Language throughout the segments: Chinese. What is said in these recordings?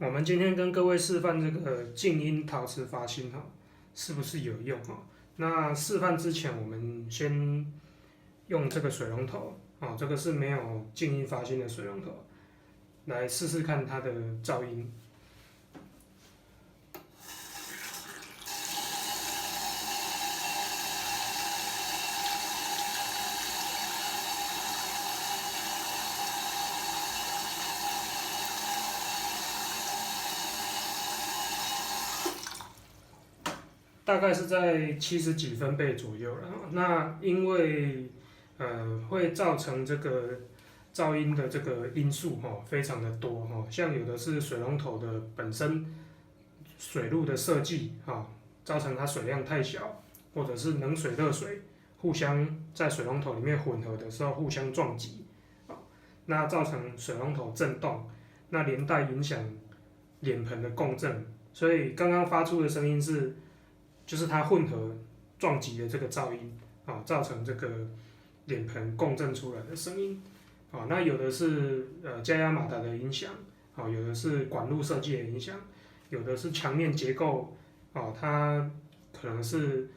我们今天跟各位示范这个静音陶瓷发芯哈，是不是有用哈？那示范之前，我们先用这个水龙头啊，这个是没有静音发芯的水龙头，来试试看它的噪音。大概是在70几分贝左右了。那因为会造成这个噪音的这个因素非常的多像有的是水龙头的本身水路的设计造成它水量太小，或者是冷水热水互相在水龙头里面混合的时候互相撞击那造成水龙头震动，那连带影响脸盆的共振，所以刚刚发出的声音就是它混合撞击的这个噪音造成这个脸盆共振出来的声音那有的是加压马达的影响有的是管路设计的影响，有的是墙面结构它可能是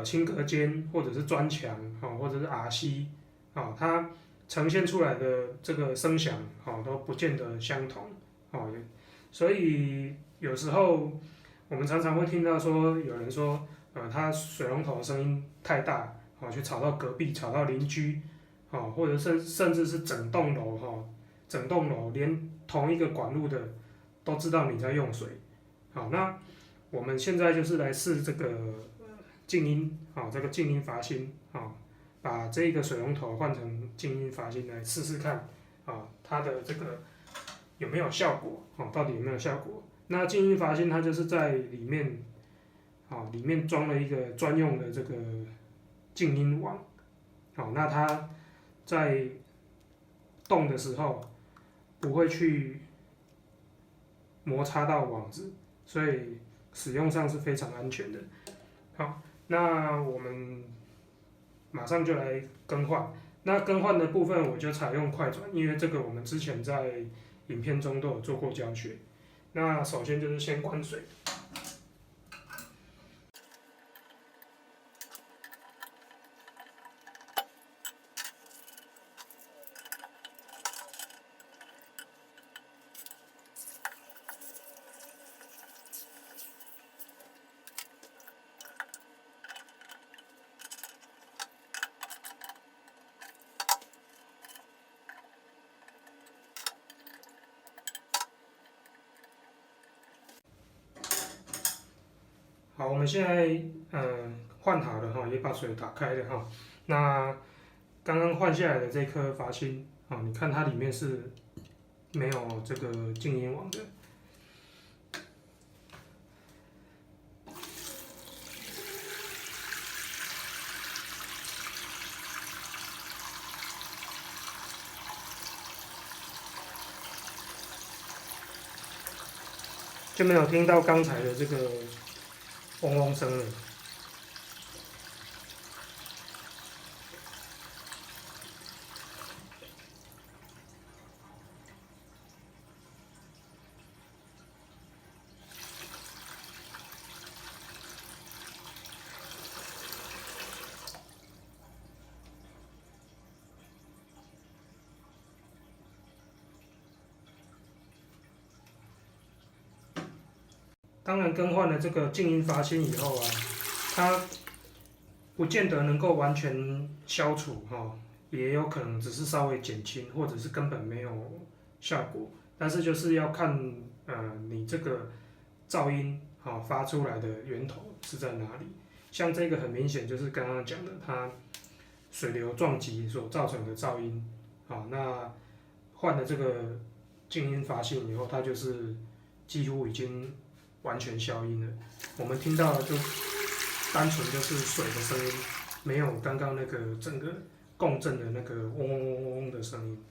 轻隔间或者是砖墙或者是 RC 它呈现出来的这个声响都不见得相同所以有时候我们常常会听到说有人说它水龙头的声音太大去吵到隔壁，吵到邻居或者甚至是整栋楼整栋楼连同一个管路的都知道你在用水那我们现在就是来试这个静音这个静音阀芯把这个水龙头换成静音阀芯来试试看它的这个有没有效果到底有没有效果？那静音阀芯它就是在里面里面装了一个专用的这个静音网那它在动的时候不会去摩擦到网子，所以使用上是非常安全的。好，那我们马上就来更换。那更换的部分我就采用快转，因为这个我们之前在影片中都有做过教学。那首先就是先关水。好，我们现在换好了也把水打开了那刚刚换下来的这颗阀芯你看它里面是没有这个静音网的。就没有听到刚才的这个嗡嗡声了。当然，更换了这个静音阀芯以后它不见得能够完全消除也有可能只是稍微减轻，或者是根本没有效果。但是就是要看你这个噪音发出来的源头是在哪里。像这个很明显就是刚刚讲的，它水流撞击所造成的噪音那换了这个静音阀芯以后，它就是几乎已经完全消音了。我们听到的就单纯就是水的声音，没有刚刚那个整个共振的那个嗡嗡嗡嗡的声音。